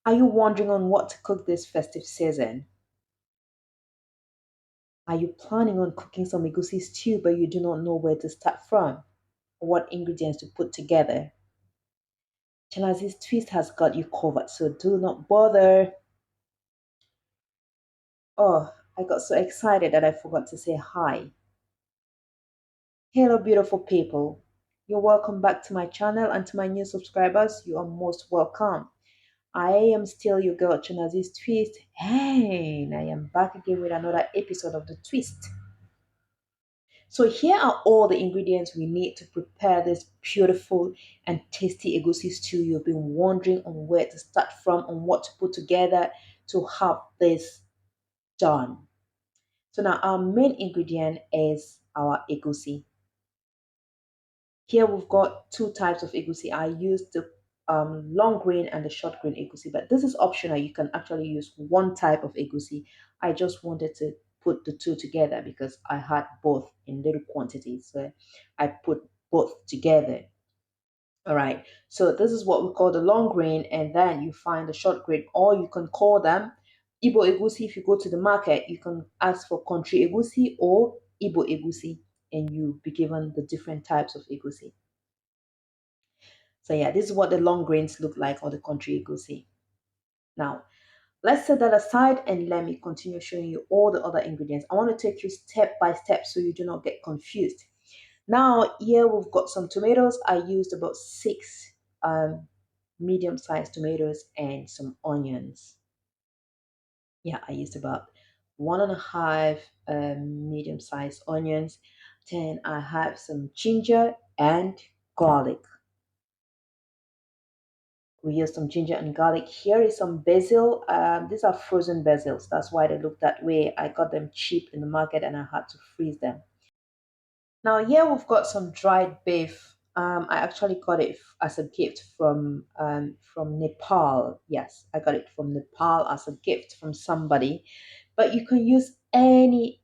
Are you wondering on what to cook this festive season? Are you planning on cooking some egusi stew but you do not know where to start from or what ingredients to put together? Chalazi's Twist has got you covered, so do not bother. Oh, I got so excited that I forgot to say hi. Hello, beautiful people. You're welcome back to my channel, and to my new subscribers, you are most welcome. I am still your girl, Chalazi's Twist, and I am back again with another episode of The Twist. So here are all the ingredients we need to prepare this beautiful and tasty egusi stew. You've been wondering on where to start from, on what to put together to have this done. So now our main ingredient is our egusi. Here we've got two types of egusi. I use the long grain and the short grain egusi, but this is optional. You can actually use one type of egusi. I just wanted to put the two together because I had both in little quantities. So I put both together. All right. So this is what we call the long grain, and then you find the short grain, or you can call them Igbo egusi. If you go to the market, you can ask for country egusi or Igbo egusi, and you'll be given the different types of egusi. So yeah, this is what the long grains look like, or the country egusi. Now, let's set that aside and let me continue showing you all the other ingredients. I want to take you step by step so you do not get confused. Now, here we've got some tomatoes. I used about six medium-sized tomatoes and some onions. Yeah, I used about one and a half medium-sized onions. Then I have some ginger and garlic. We use some ginger and garlic. Here is some basil. These are frozen basils. That's why they look that way. I got them cheap in the market and I had to freeze them. Now here we've got some dried beef. I actually got it as a gift from Nepal. Yes, I got it from Nepal as a gift from somebody. But you can use any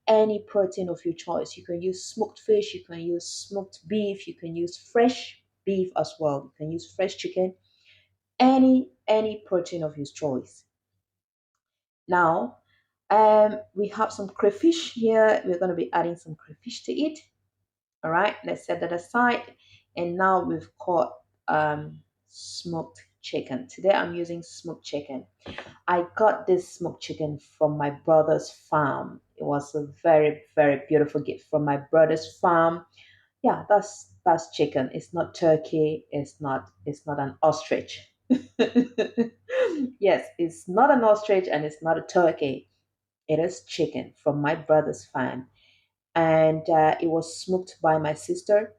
protein of your choice. You can use smoked fish. You can use smoked beef. You can use fresh beef as well. You can use fresh chicken. Any protein of your choice. Now, we have some crayfish here. We're going to be adding some crayfish to it. All right, let's set that aside. And now we've got smoked chicken. Today I'm using smoked chicken. I got this smoked chicken from my brother's farm. It was a very beautiful gift from my brother's farm. Yeah, that's chicken. It's not turkey. It's not an ostrich. Yes, it's not an ostrich and it's not a turkey. It is chicken from my brother's farm, and it was smoked by my sister.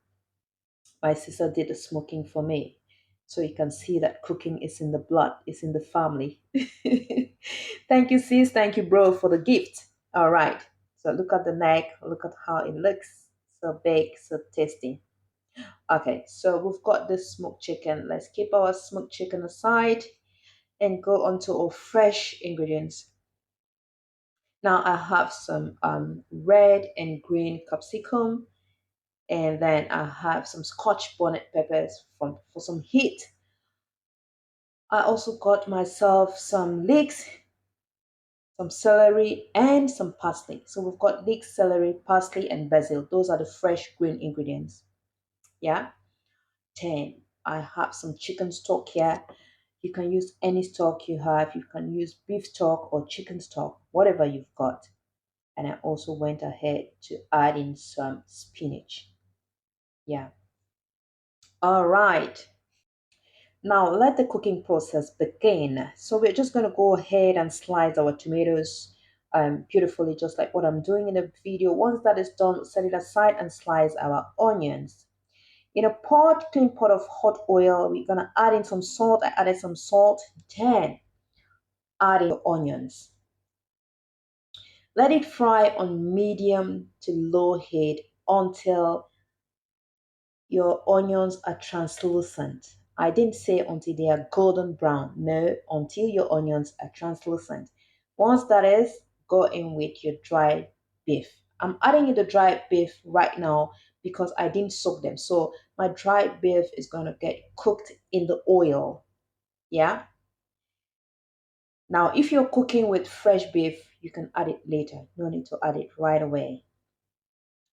My sister did the smoking for me. So you can see that cooking is in the blood, it's in the family. Thank you, sis. Thank you, bro, for the gift. All right. So look at the neck. Look at how it looks. So big, so tasty. Okay, so we've got this smoked chicken. Let's keep our smoked chicken aside and go on to our fresh ingredients. Now I have some red and green capsicum, and then I have some scotch bonnet peppers for some heat. I also got myself some leeks, some celery, and some parsley. So we've got leeks, celery, parsley, and basil. Those are the fresh green ingredients. Yeah. 10. I have some chicken stock here. You can use any stock you have. You can use beef stock or chicken stock, whatever you've got. And I also went ahead to add in some spinach. Yeah. All right. Now let the cooking process begin. So we're just going to go ahead and slice our tomatoes beautifully, just like what I'm doing in the video. Once that is done, set it aside and slice our onions. In a clean pot of hot oil, we're going to add in some salt. I added some salt. Then add in the onions. Let it fry on medium to low heat until your onions are translucent. I didn't say until they are golden brown. No, until your onions are translucent. Once that is, go in with your dry beef. I'm adding in the dry beef right now because I didn't soak them. So my dry beef is going to get cooked in the oil. Yeah. Now, if you're cooking with fresh beef, you can add it later. No need to add it right away.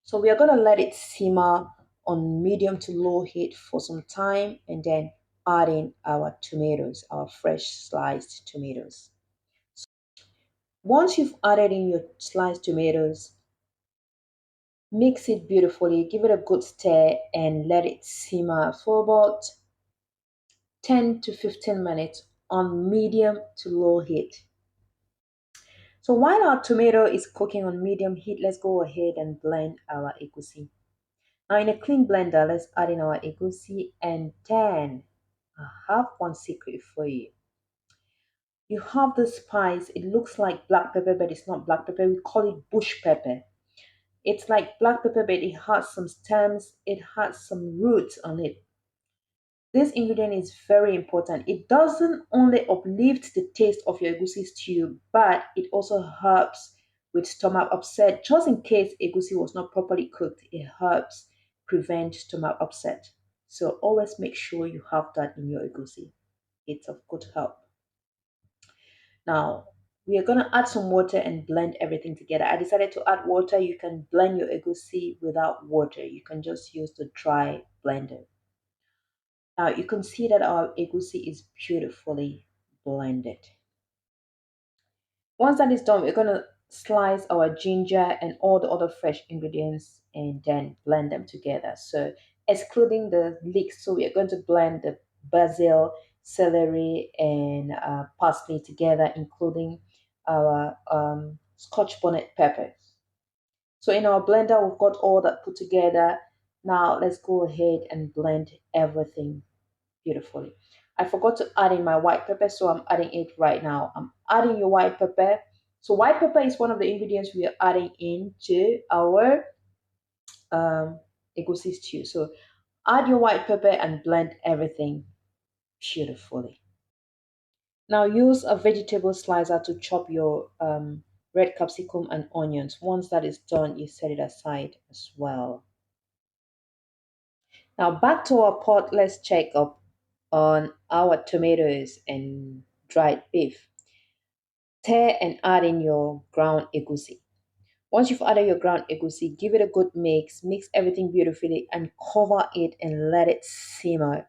So we are going to let it simmer on medium to low heat for some time and then add in our tomatoes, our fresh sliced tomatoes. Once you've added in your sliced tomatoes, mix it beautifully, give it a good stir, and let it simmer for about 10 to 15 minutes on medium to low heat. So while our tomato is cooking on medium heat, let's go ahead and blend our egussi. Now in a clean blender, let's add in our egussi, and then I have one secret for you. You have the spice, it looks like black pepper, but it's not black pepper. We call it bush pepper. It's like black pepper, but it has some stems, it has some roots on it. This ingredient is very important. It doesn't only uplift the taste of your egusi stew, but it also helps with stomach upset. Just in case egusi was not properly cooked, it helps prevent stomach upset. So always make sure you have that in your egusi. It's of good help. Now, we are going to add some water and blend everything together. I decided to add water. You can blend your egusi without water. You can just use the dry blender. Now you can see that our egusi is beautifully blended. Once that is done, we're going to slice our ginger and all the other fresh ingredients and then blend them together. So excluding the leeks, so we are going to blend the basil, celery, and parsley together, including our scotch bonnet pepper. So in our blender, we've got all that put together. Now let's go ahead and blend everything beautifully. I forgot to add in my white pepper, so I'm adding it right now. I'm adding your white pepper. So white pepper is one of the ingredients we are adding into our egusi stew. So add your white pepper and blend everything beautifully. Now use a vegetable slicer to chop your red capsicum and onions. Once that is done, you set it aside as well. Now back to our pot, let's check up on our tomatoes and dried beef. Tear and add in your ground egusi. Once you've added your ground egusi, give it a good mix, mix everything beautifully, and cover it and let it simmer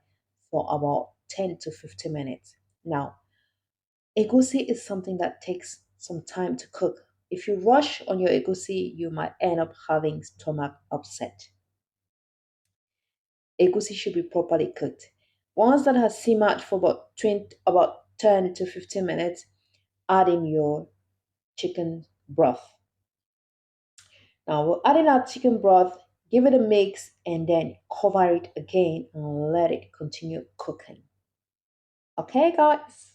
for about 10 to 15 minutes. Now, egusi is something that takes some time to cook. If you rush on your egusi, you might end up having stomach upset. Egusi should be properly cooked. Once that has simmered for about 10 to 15 minutes, add in your chicken broth. Now we'll add in our chicken broth, give it a mix, and then cover it again and let it continue cooking. Okay, guys?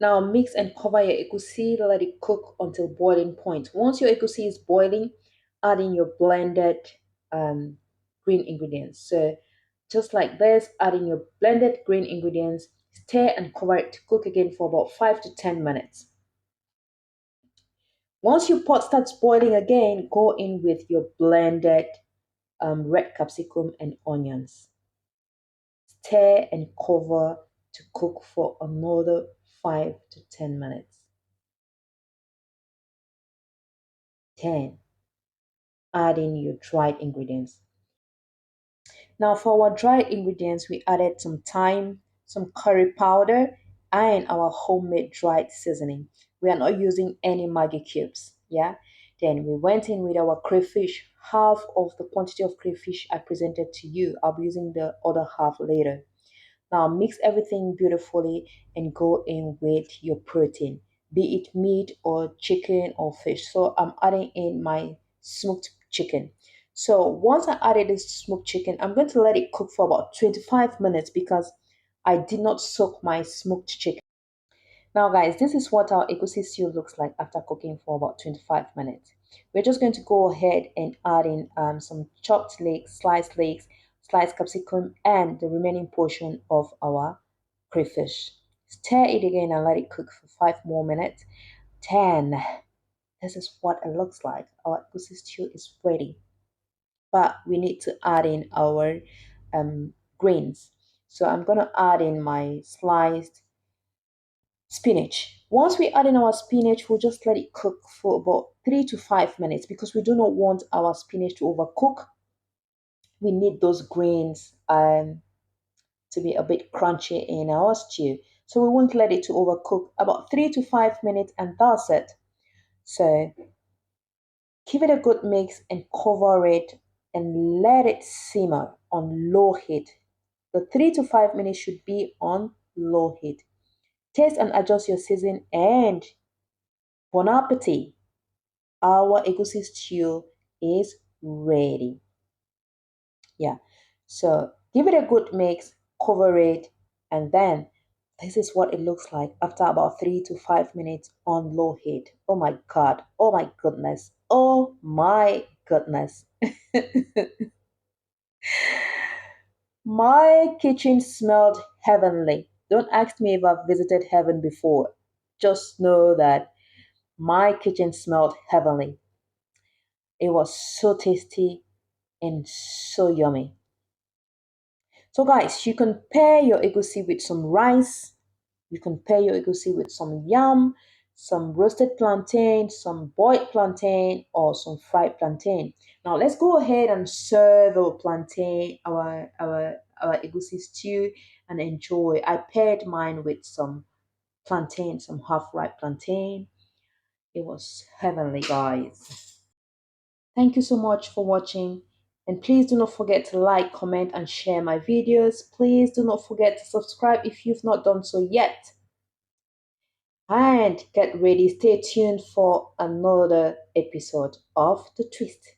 Now mix and cover your egusi, let it cook until boiling point. Once your egusi is boiling, add in your blended um, green ingredients. So just like this, add in your blended green ingredients, stir and cover it to cook again for about 5 to 10 minutes. Once your pot starts boiling again, go in with your blended red capsicum and onions. Stir and cover to cook for another 5 to 10 minutes. 10. Add in your dried ingredients. Now for our dried ingredients, we added some thyme, some curry powder, and our homemade dried seasoning. We are not using any Maggi cubes. Yeah. Then we went in with our crayfish, half of the quantity of crayfish I presented to you. I'll be using the other half later. Now mix everything beautifully and go in with your protein, be it meat or chicken or fish. So I'm adding in my smoked chicken. So once I added this smoked chicken, I'm going to let it cook for about 25 minutes because I did not soak my smoked chicken. Now, guys, this is what our egusi stew looks like after cooking for about 25 minutes. We're just going to go ahead and add in some chopped leeks, sliced capsicum, and the remaining portion of our crayfish. Stir it again and let it cook for 5 more minutes. 10. This is what it looks like. Our egusi stew is ready, but we need to add in our grains. So I'm going to add in my sliced Spinach. Once we add in our spinach, we'll just let it cook for about 3 to 5 minutes because we do not want our spinach to overcook. We need those grains to be a bit crunchy in our stew. So we won't let it to overcook. About 3 to 5 minutes, and that's it. So give it a good mix and cover it and let it simmer on low heat. The 3 to 5 minutes should be on low heat. Taste and adjust your season, and bon appetit. Our egussi stew is ready. Yeah. So give it a good mix, cover it, and then this is what it looks like after about 3 to 5 minutes on low heat. Oh my God. Oh my goodness. Oh my goodness. My kitchen smelled heavenly. Don't ask me if I've visited heaven before. Just know that my kitchen smelled heavenly. It was so tasty and so yummy. So, guys, you can pair your egusi with some rice. You can pair your egusi with some yam, some roasted plantain, some boiled plantain, or some fried plantain. Now, let's go ahead and serve our plantain, our egusi stew, and enjoy. I paired mine with some plantain, some half-ripe plantain. It was heavenly, guys. Thank you so much for watching. And please do not forget to like, comment, and share my videos. Please do not forget to subscribe if you've not done so yet. And get ready, stay tuned for another episode of The Twist.